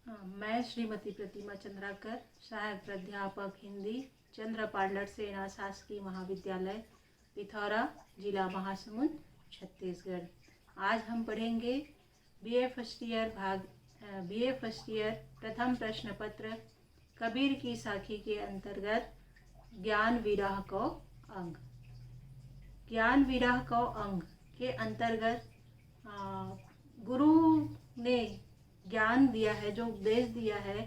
मैं श्रीमती प्रतिमा चंद्राकर, सहायक प्राध्यापक हिंदी, चंद्र पार्लर सेना शासकीय महाविद्यालय, पिथौरा, जिला महासमुंद, छत्तीसगढ़। आज हम पढ़ेंगे बीए फर्स्ट ईयर प्रथम प्रश्न पत्र कबीर की साखी के अंतर्गत ज्ञान विरह को अंग। ज्ञान विरह को अंग के अंतर्गत गुरु ने ज्ञान दिया है, जो उपदेश दिया है,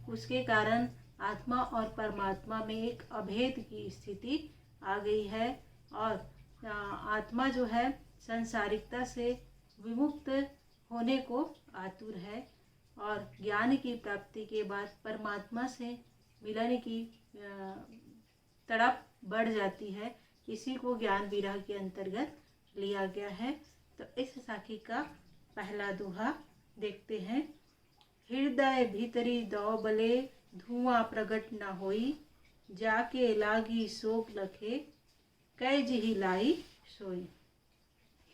उसके कारण आत्मा और परमात्मा में एक अभेद की स्थिति आ गई है और आत्मा जो है संसारिकता से विमुक्त होने को आतुर है और ज्ञान की प्राप्ति के बाद परमात्मा से मिलने की तड़प बढ़ जाती है। इसी को ज्ञान विरह के अंतर्गत लिया गया है। तो इस साखी का पहला दोहा देखते हैं। हृदय भीतरी दौ बले धुआं प्रगट न होई, जाके लागी शोक लखे कै जिहि लाई सोई।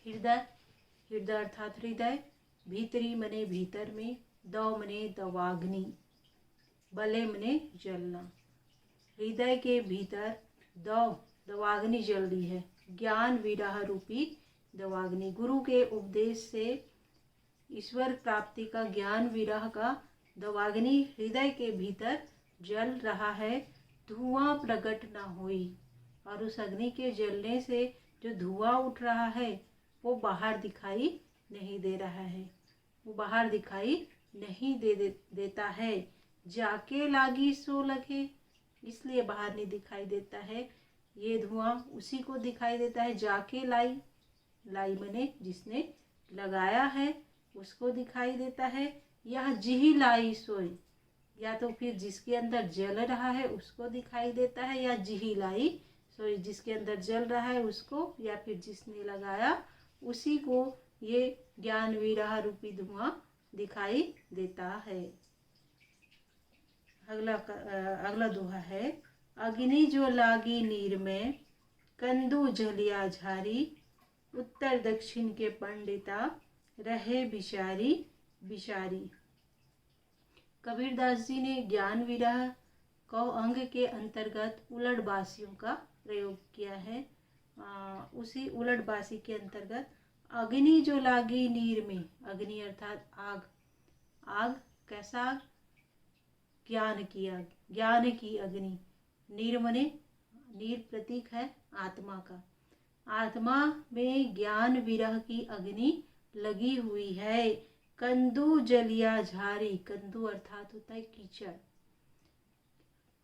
हृदय अर्थात हृदय, भीतरी मने भीतर में, दौ मने दवाग्नि, बले मने जलना। हृदय के भीतर दवाग्नि जल रही है, ज्ञान विरह रूपी दवाग्नि। गुरु के उपदेश से ईश्वर प्राप्ति का ज्ञान विरह का दवाग्नि हृदय के भीतर जल रहा है। धुआं प्रकट न हुई, और उस अग्नि के जलने से जो धुआं उठ रहा है वो बाहर दिखाई नहीं दे रहा है, वो बाहर दिखाई नहीं देता है। जाके लागी सो लगे, इसलिए बाहर नहीं दिखाई देता है। ये धुआं उसी को दिखाई देता है। जाके लाई मने जिसने लगाया है उसको दिखाई देता है। यह जिहि लाई सोई, या तो फिर जिसके अंदर जल रहा है उसको दिखाई देता है, या जिहि लाई सोई जिसके अंदर जल रहा है उसको, या फिर जिसने लगाया उसी को ये ज्ञान विरह रूपी धुआं दिखाई देता है। अगला दोहा है। अग्नि जो लागी नीर में, कंदू जलिया झारी, उत्तर दक्षिण के पंडिता रहे बिचारी बिचारी। कबीरदास जी ने ज्ञान विरह को अंग के अंतर्गत उलटबासियों का प्रयोग किया है। उसी उलटबासी के अंतर्गत अग्नि जो लागी नीर में, अग्नि अर्थात आग। आग कैसा आग? ज्ञान की अग्नि। नीर मने, नीर प्रतीक है आत्मा का। आत्मा में ज्ञान विरह की अग्नि लगी हुई है। कंदू जलिया झारी, कंदू अर्थात होता है कीचड़।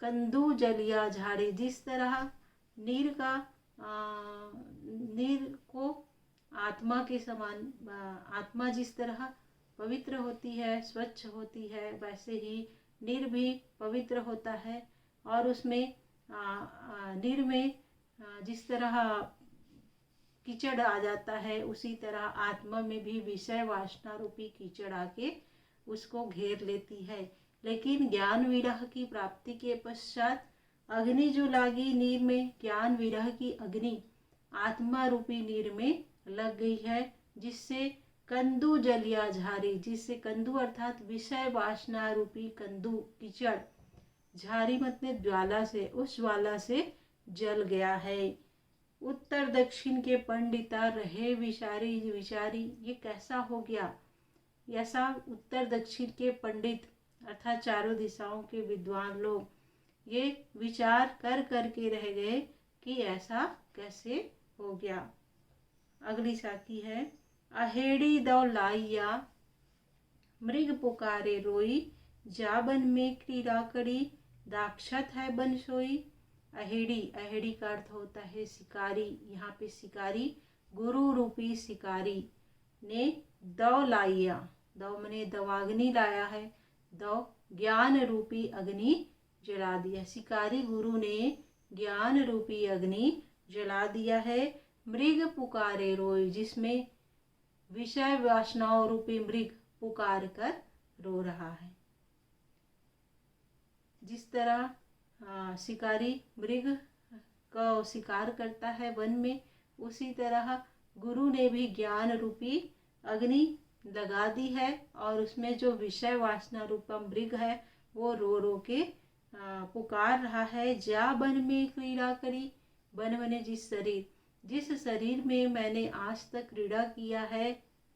कंदू जलिया झारी, जिस तरह नीर को आत्मा के समान, आत्मा जिस तरह पवित्र होती है, स्वच्छ होती है, वैसे ही नीर भी पवित्र होता है। और उसमें नीर में जिस तरह कीचड़ आ जाता है, उसी तरह आत्मा में भी विषय वासना रूपी कीचड़ आके उसको घेर लेती है। लेकिन ज्ञान विरह की प्राप्ति के पश्चात अग्नि जो लागी नीर में, ज्ञान विरह की अग्नि आत्मा रूपी नीर में लग गई है, जिससे कंदू जलिया झारी, जिससे कंदू अर्थात विषय वासना रूपी कंदू कीचड़, झारी मतलब ज्वाला से, उस ज्वाला से जल गया है। उत्तर दक्षिण के पंडिता रहे विचारी विचारी, ये कैसा हो गया? ऐसा उत्तर दक्षिण के पंडित अर्थात चारों दिशाओं के विद्वान लोग ये विचार कर करके रह गए कि ऐसा कैसे हो गया। अगली साखी है। अहेड़ी दौ लाइया, मृग पुकारे रोई, जाबन में क्रीड़ा करी, दाक्षत है बन सोई। अहेड़ी का अर्थ होता है शिकारी। यहाँ पे शिकारी, गुरु रूपी शिकारी ने दौ लाइया, दौ मने दवाग्नि लाया है, दौ ज्ञान रूपी अग्नि जला दिया। शिकारी गुरु ने ज्ञान रूपी अग्नि जला दिया है। मृग पुकारे रोई, जिसमें विषय वासनाओं रूपी मृग पुकार कर रो रहा है। जिस तरह शिकारी मृग का शिकार करता है वन में, उसी तरह गुरु ने भी ज्ञान रूपी अग्नि लगा दी है और उसमें जो विषय वासना रूपा मृग है वो रो रो के पुकार रहा है, जा वन में क्रीड़ा करी। वन बने जिस शरीर में मैंने आज तक क्रीड़ा किया है,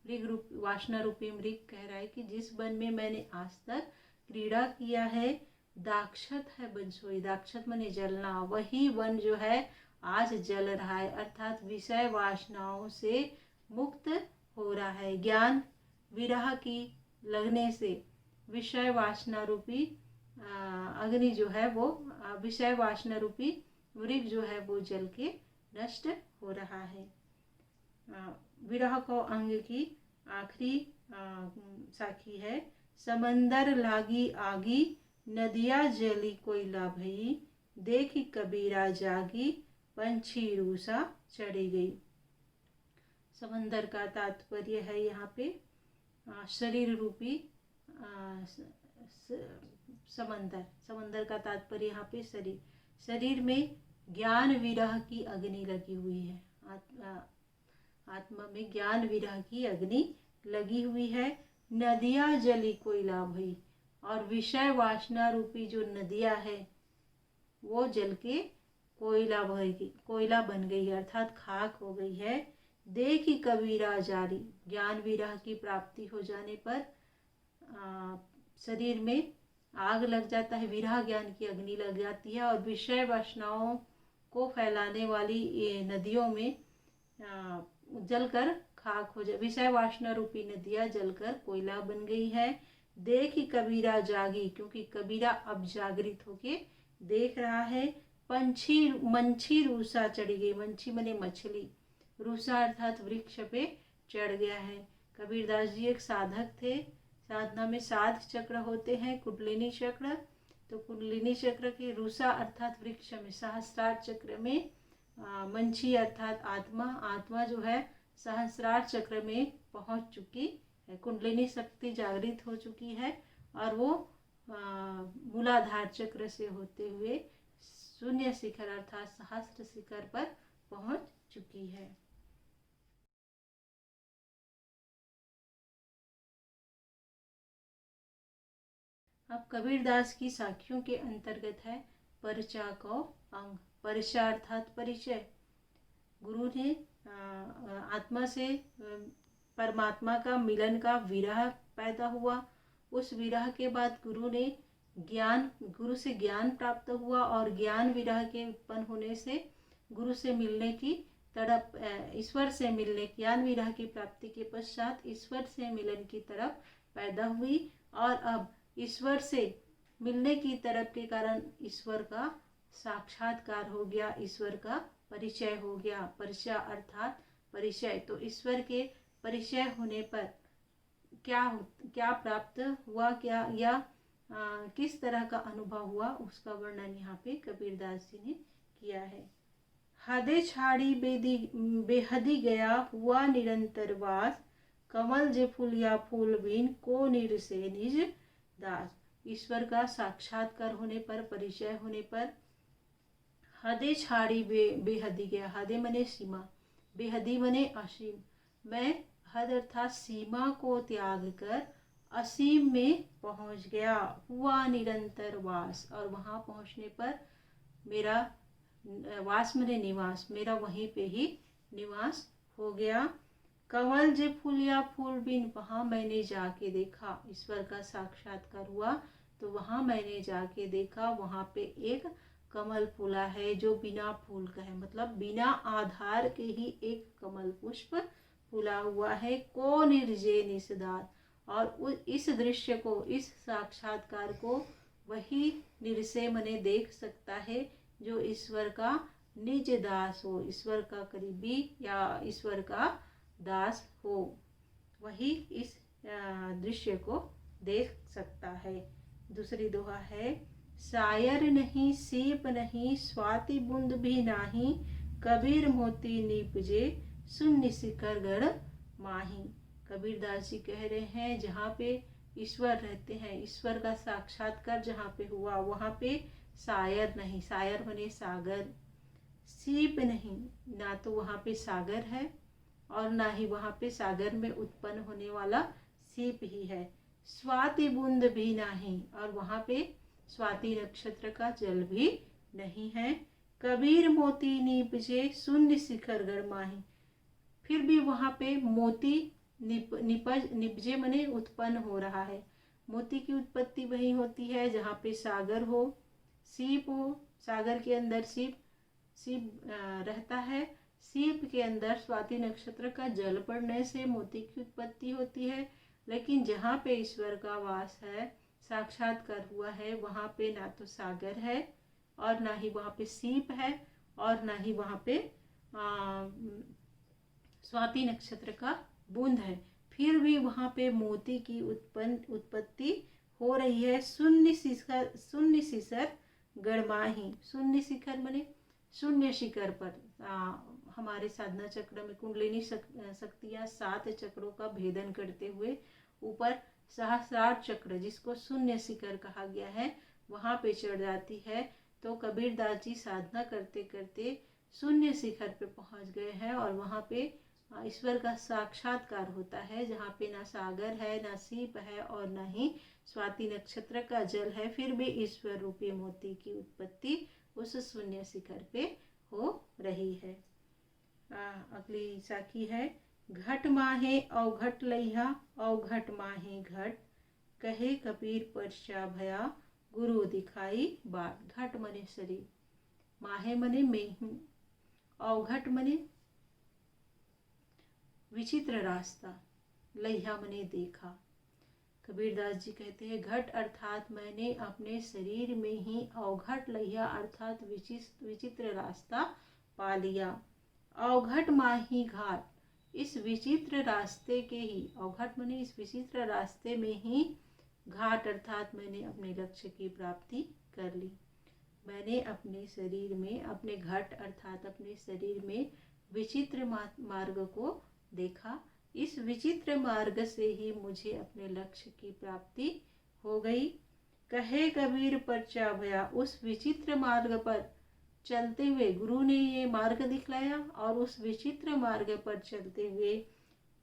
मृग रूप वासना रूपी मृग कह रहा है कि जिस वन में मैंने आज तक क्रीड़ा किया है, दाक्षत है बंसोई, दाक्षत माने जलना, वही वन जो है आज जल रहा है, अर्थात विषय वासनाओं से मुक्त हो रहा है। ज्ञान विरह की लगने से विषय वासना रूपी अग्नि जो है वो विषय वासना रूपी मृग जो है वो जल के नष्ट हो रहा है। विरह को अंग की आखिरी साखी है, समंदर लागी आगी, नदिया जली कोयला भई, देखी कबीरा जागी, पंछी रूसा चढ़ी गई। समंदर का तात्पर्य है यहाँ पे शरीर रूपी समंदर का तात्पर्य यहाँ पे शरीर में ज्ञान विरह की अग्नि लगी हुई है। आत्मा में ज्ञान विरह की अग्नि लगी हुई है। नदिया जली कोयला भई, और विषय वासना रूपी जो नदियाँ है वो जल के कोयला बन गई है, अर्थात खाक हो गई है। देखी कबीरा जारी, ज्ञान विरह की प्राप्ति हो जाने पर शरीर में आग लग जाता है, विरह ज्ञान की अग्नि लग जाती है और विषय वासनाओं को फैलाने वाली ये नदियों में जलकर खाक हो जाए, विषय वासना रूपी नदियाँ जलकर कोयला बन गई है। देखी कबीरा जागी, क्योंकि कबीरा अब जागृत होके देख रहा है। मंछी रूसा चढ़ी गई, मंछी मने मछली, रूसा अर्थात वृक्ष पे चढ़ गया है। कबीरदास जी एक साधक थे, साधना में 7 चक्र होते हैं, कुंडलिनी चक्र, तो कुंडलिनी चक्र के रूसा अर्थात वृक्ष में, सहस्त्रार चक्र में मंछी अर्थात आत्मा जो है सहस्त्रार चक्र में पहुंच चुकी है, कुंडलिनी शक्ति जागृत हो चुकी है और वो मूलाधार चक्र से होते हुए शून्य शिखर अर्थात सहस्त्र शिखर पर पहुंच चुकी है। अब कबीरदास की साखियों के अंतर्गत है परिचा को अंग। परिचा अर्थात परिचय। गुरु ने आत्मा से परमात्मा का मिलन का विरह पैदा हुआ, उस विरह के बाद गुरु से ज्ञान प्राप्त हुआ और ज्ञान विरह के उत्पन्न होने से गुरु से मिलने की तड़प, ईश्वर से मिलने, ज्ञान विरह की प्राप्ति के पश्चात ईश्वर से मिलन की तरफ पैदा हुई और अब ईश्वर से मिलने की तरफ के कारण ईश्वर का साक्षात्कार हो गया, ईश्वर का परिचय हो गया। परिचय अर्थात परिचय, तो ईश्वर के परिचय होने पर क्या प्राप्त हुआ, क्या या किस तरह का अनुभव हुआ, उसका वर्णन यहाँ पे कबीरदास जी ने किया है। हदे छाड़ी बेहदी गया हुआ निरंतर वास, कमल जे फूलिया फूल बीन को निरसे निज दास। ईश्वर का साक्षात्कार होने पर, परिचय होने पर हदे छाड़ी बेहदी गया, हदे मने सीमा, बेहदी मने असीम। मैं हद अर्थात सीमा को त्याग कर असीम में पहुंच गया। हुआ निरंतर वास, और वहां पहुंचने पर मेरा वास मने निवास, मेरा वहीं पे ही निवास हो गया। कमल जे फूलिया फूल बिन, वहां मैंने जाके देखा, ईश्वर का साक्षात्कार हुआ तो वहां मैंने जाके देखा, वहां पे एक कमल फूला है जो बिना फूल का है, मतलब बिना आधार के ही एक कमल पुष्प फूला हुआ है। को निर्जे निषदार, और इस दृश्य को, इस साक्षात्कार को वही निर्से मने देख सकता है जो ईश्वर का निज दास हो, ईश्वर का करीबी या ईश्वर का दास हो, वही इस दृश्य को देख सकता है। दूसरी दोहा है, शायर नहीं सीप नहीं, स्वाति बूंद भी नाही, कबीर मोती नीपजे, शून्य शिखर गढ़ माही। कबीरदास जी कह रहे हैं जहाँ पे ईश्वर रहते हैं, ईश्वर का साक्षात्कार जहाँ पे हुआ वहाँ पे शायर नहीं, शायर बने सागर, सीप नहीं, ना तो वहाँ पे सागर है और ना ही वहाँ पे सागर में उत्पन्न होने वाला सीप ही है। स्वाति बूंद भी नहीं, और वहाँ पे स्वाति नक्षत्र का जल भी नहीं है। कबीर मोती निपजे शून्य शिखर गरमाही, फिर भी वहाँ पे मोती निपजे मने उत्पन्न हो रहा है। मोती की उत्पत्ति वही होती है जहाँ पे सागर हो, सीप हो, सागर के अंदर सीप रहता है, सीप के अंदर स्वाति नक्षत्र का जल पड़ने से मोती की उत्पत्ति होती है। लेकिन जहाँ पे ईश्वर का वास है, साक्षात्कार हुआ है, वहाँ पे ना तो सागर है और ना ही वहाँ पे सीप है और ना ही वहाँ पे स्वाति नक्षत्र का बूंद है। फिर भी वहाँ पे मोती की उत्पत्ति हो रही है। शून्य शिखर गड़माही, शून्य शिखर बने शून्य शिखर पर हमारे साधना चक्र में कुंडलिनी शक्तियाँ 7 चक्रों का भेदन करते हुए ऊपर सहस्रार चक्र, जिसको शून्य शिखर कहा गया है, वहाँ पे चढ़ जाती है। तो कबीरदास जी साधना करते करते शून्य शिखर पे पहुँच गए हैं और वहाँ पे ईश्वर का साक्षात्कार होता है, जहाँ पे ना सागर है, ना सीप है और ना ही स्वाति नक्षत्र का जल है। फिर भी ईश्वर रूपी मोती की उत्पत्ति उस शून्य शिखर पे हो रही है। अगली साखी है, घट माहे अवघट लइहा अवघट माहे घट, कहे कबीर परचा भया गुरु दिखाई बाट। घट मने शरीर, माहे मने मैं हूँ, अवघट मने विचित्र रास्ता, लइहा मने देखा। कबीरदास जी कहते हैं घट अर्थात मैंने अपने शरीर में ही अवघट लइहा अर्थात विचित्र रास्ता पा लिया। अवघट माही घाट, इस विचित्र रास्ते के ही, अवघट मने इस विचित्र रास्ते में ही, घाट अर्थात मैंने अपने लक्ष्य की प्राप्ति कर ली। मैंने अपने शरीर में, अपने घट अर्थात अपने शरीर में विचित्र मार्ग को देखा। इस विचित्र मार्ग से ही मुझे अपने लक्ष्य की प्राप्ति हो गई। कहे कबीर परचा भया, उस विचित्र मार्ग पर चलते हुए गुरु ने ये मार्ग दिखलाया और उस विचित्र मार्ग पर चलते हुए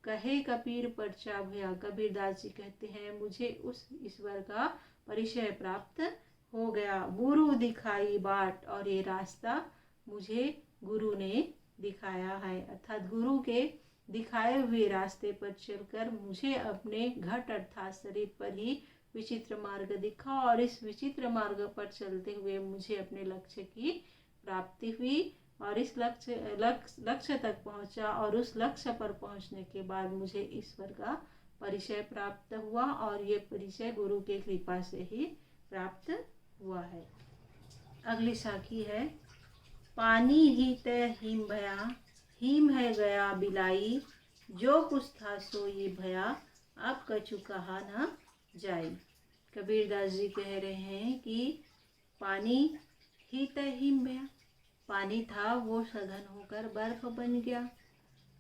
कहे कबीर परचा भया, कबीरदास जी कहते हैं मुझे उस ईश्वर का परिचय प्राप्त हो गया। गुरु दिखाई बाट, और ये रास्ता मुझे गुरु ने दिखाया है, अर्थात गुरु के दिखाए हुए रास्ते पर चलकर मुझे अपने घट अर्थात शरीर पर ही विचित्र मार्ग दिखा और इस विचित्र मार्ग पर चलते हुए मुझे अपने लक्ष्य की प्राप्ति हुई और इस लक्ष्य तक पहुंचा और उस लक्ष्य पर पहुंचने के बाद मुझे ईश्वर का परिचय प्राप्त हुआ और ये परिचय गुरु के कृपा से ही प्राप्त हुआ है। अगली साखी है, पानी ही तय हिम भया, हिम है गया बिलाई, जो कुछ था सो ये भया, अब कछु कहा ना जाए। कबीरदास जी कह रहे हैं कि पानी ही तय हिम भया, पानी था वो सघन होकर बर्फ बन गया,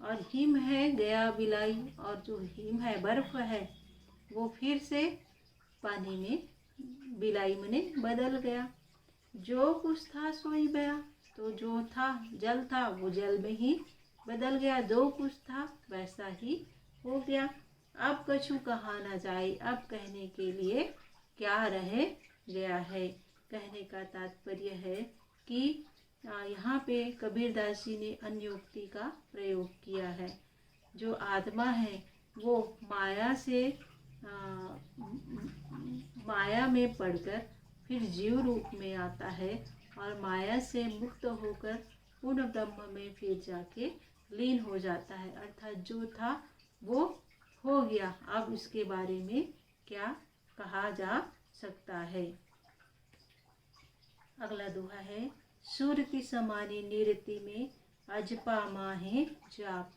और हिम है गया बिलाई, और जो हिम है बर्फ है वो फिर से पानी में बिलाई मने बदल गया। जो कुछ था सोई बया, तो जो था जल था वो जल में ही बदल गया, जो कुछ था वैसा ही हो गया। अब कछु कहा ना जाए, अब कहने के लिए क्या रह गया है। कहने का तात्पर्य है कि यहाँ पे कबीरदास जी ने अन्योक्ति का प्रयोग किया है। जो आत्मा है वो माया से माया में पड़कर फिर जीव रूप में आता है और माया से मुक्त होकर पूर्ण ब्रह्म में फिर जाके लीन हो जाता है, अर्थात जो था वो हो गया। अब इसके बारे में क्या कहा जा सकता है। अगला दोहा है, सुरति समानी निरति में अजपा माहे जाप।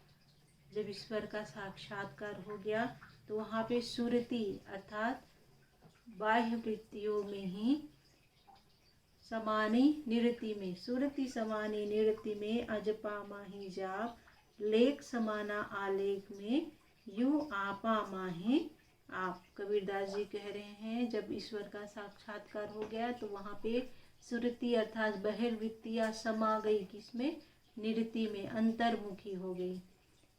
जब ईश्वर का साक्षात्कार हो गया तो वहाँ पे सुरति अर्थात बाह्य वृत्तियों में ही समानी निरति में, सुरति समानी निरति में अजपा माही जाप, लेख समाना आलेख में यूं आपा माहे आप। कबीरदास जी कह रहे हैं जब ईश्वर का साक्षात्कार हो गया तो वहाँ पे सुरति अर्थात बहिर्वृत्तियाँ समा गई, किसमें, निरति में, अंतर्मुखी हो गई।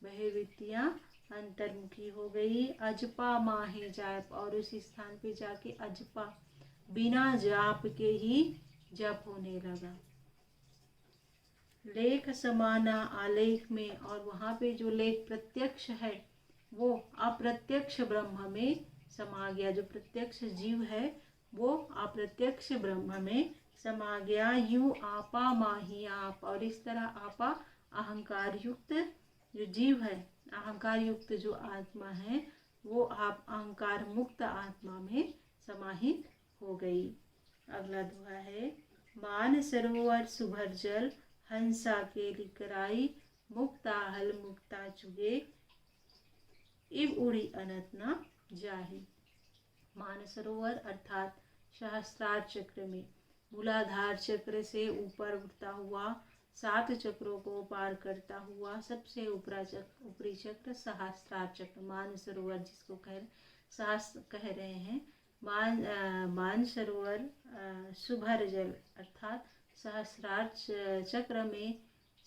वह वृत्तियाँ अंतर्मुखी हो गई। अजपा माहे जाप, और उस स्थान पे जाके अजपा बिना जाप के ही जप होने लगा। लेख समाना आलेख में, और वहाँ पे जो लेख प्रत्यक्ष है वो अप्रत्यक्ष ब्रह्म में समा गया। जो प्रत्यक्ष जीव है वो अप्रत्यक्ष ब्रह्म में समा गया। यूं आपा माही आप, और इस तरह आपा अहंकार युक्त जो जीव है, अहंकार युक्त जो आत्मा है वो आप अहंकार मुक्त आत्मा में समाहित हो गई। अगला दोहा है, मान सरोवर सुभर जल हंसा के लिकराई मुक्ता हल मुक्ता चुगे इब उड़ी अनंत न जाहि। मानसरोवर अर्थात सहस्त्रार चक्र में मूलाधार चक्र से ऊपर उठता हुआ 7 चक्रों को पार करता हुआ सबसे ऊपरी चक्र सहस्त्रार चक्र मानसरोवर जिसको कह रहे हैं। मानसरोवर सुभर जल अर्थात सहस्रार चक्र में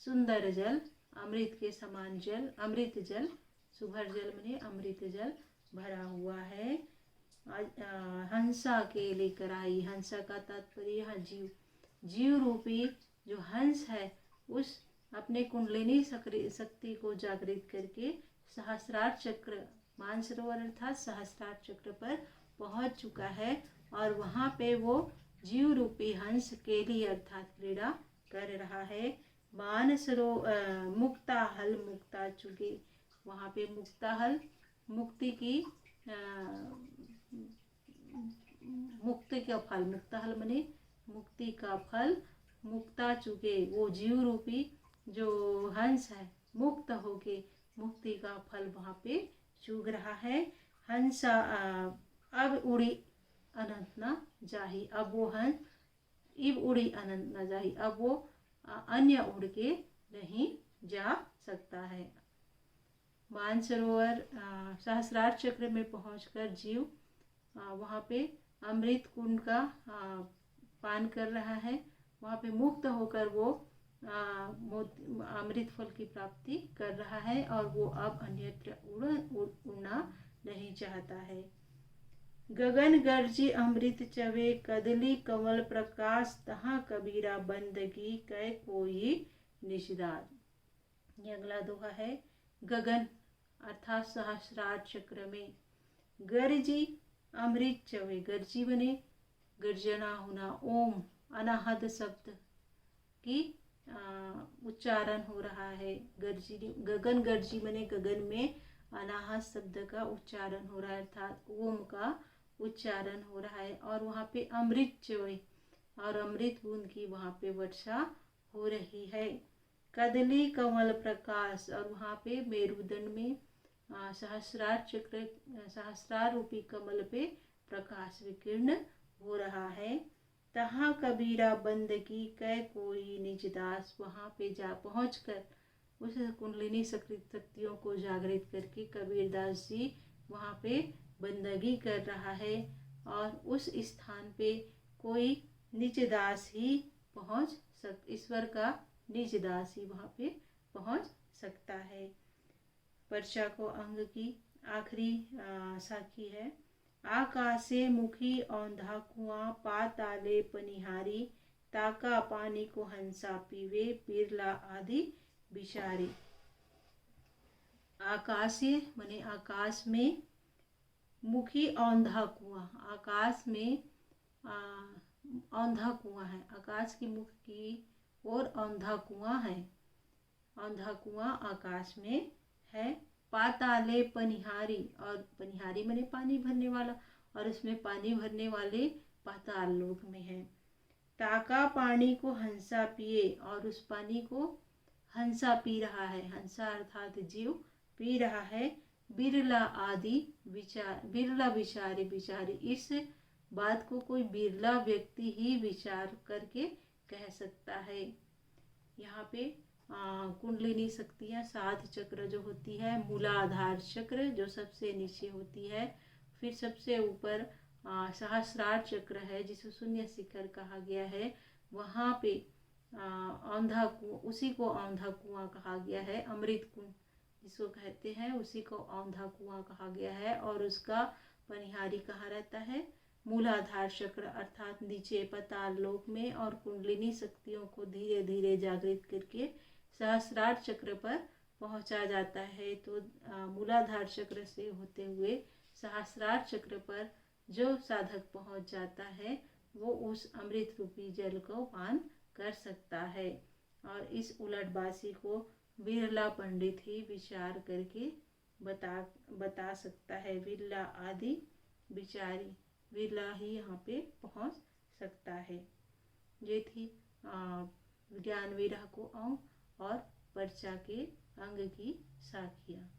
सुंदर जल, अमृत के समान जल, अमृत जल, सुभर जल माने अमृत जल भरा हुआ है। हंसा के लेकर आई, हंसा का तात्पर्य यहाँ जीव रूपी जो हंस है उस अपने कुंडलिनी शक्ति को जागृत करके सहस्रार चक्र मानसरोवर अर्थात सहस्रार चक्र पर पहुंच चुका है, और वहाँ पे वो जीव रूपी हंस केली अर्थात क्रीड़ा कर रहा है। मुक्ता हल मुक्ता चुगे, वहाँ पे मुक्ता हल मुक्ति की मुक्ति का फल, मुक्ता हल मने मुक्ति का फल, मुक्ता चुगे वो जीव रूपी जो हंस है मुक्त होके मुक्ति का फल वहाँ पे चुग रहा है। हंसा अब उड़ी अनंत न जाहि, अब वो हंस इब उड़ी अनंत न जाहि, अब वो अन्य उड़ के नहीं जा सकता है। मानसरोवर सहस्रार चक्र में पहुंचकर जीव वहाँ पे अमृत कुंड का पान कर रहा है। वहाँ पे मुक्त होकर वो अमृत फल की प्राप्ति कर रहा है, और वो अब अन्यत्र उड़ना नहीं चाहता है। गगन गर्जी अमृत चवे कदली कमल प्रकाश तहाँ कबीरा बंदगी कै कोई निषदाद। ये अगला दोहा है। गगन अर्थात सहस्रार चक्र में गर्जी अमृत चवे, गर्जी बने गर्जना होना, ओम अनाहद शब्द की उच्चारण हो रहा है। गर्जी गगन गर्जी बने गगन में अनाहत शब्द का उच्चारण हो रहा है अर्थात ओम का उच्चारण हो रहा है, और वहाँ पे अमृत चवे और अमृत बूंद की वहाँ पे वर्षा हो रही है। कदली कमल प्रकाश, और वहाँ पे मेरुदंड में सहस्रार चक्र सहस्रार रूपी कमल पे प्रकाश विकीर्ण हो रहा है। तहाँ कबीरा बंदगी कै कोई निज दास, वहाँ पे जा पहुँचकर उस कुंडलिनी शक्तियों को जागृत करके कबीरदास जी वहाँ पे बंदगी कर रहा है, और उस स्थान पे कोई निज दास ही ईश्वर का निज दास ही वहाँ पे पहुँच सकता है। पर्चा को अंग की आखिरी साखी है। आकाशे मुखी औंधा कुआं पाताले पनिहारी ताका पानी को हंसा पीवे बिरला आदि बिचारी। आकाशे माने आकाश में, मुखी औंधा कुआं, आकाश में औंधा कुआं है, आकाश की मुख की ओर औंधा कुआं है, औंधा कुआं आकाश में है। पाताले पनिहारी, और पनिहारी माने पानी भरने वाला, और उसमें पानी भरने वाले पाताल लोक में है। ताका पानी को हंसा पिए, और उस पानी को हंसा पी रहा है, हंसा अर्थात जीव पी रहा है। बिरला आदि बिरला विचारी, इस बात को कोई बिरला व्यक्ति ही विचार करके कह सकता है। यहाँ पे कुंडलिनी शक्तियाँ 7 चक्र जो होती है, मूलाधार चक्र जो सबसे नीचे होती है, फिर सबसे ऊपर सहस्रार चक्र है जिसे शून्य शिखर कहा गया है, वहाँ पे औंधा कुआं, उसी को औंधा कुआं कहा गया है। अमृत कुंड जिसको कहते हैं, उसी को औंधा कुआं कहा गया है और उसका पनिहारी कहा रहता है। मूलाधार चक्र अर्थात नीचे पाताल लोक में और कुंडलिनी शक्तियों को धीरे धीरे जागृत करके सहस्रार चक्र पर पहुंचा जाता है। तो मूलाधार चक्र से होते हुए सहस्रार चक्र पर जो साधक पहुंच जाता है वो उस अमृत रूपी जल को पान कर सकता है। और इस उलटबासी को बिरला पंडित ही विचार करके बता सकता है। बिरला आदि विचारी बिरला ही यहाँ पे पहुँच सकता है। ये थी ज्ञान विरह को अंग और पर्चा के अंग की साखियाँ।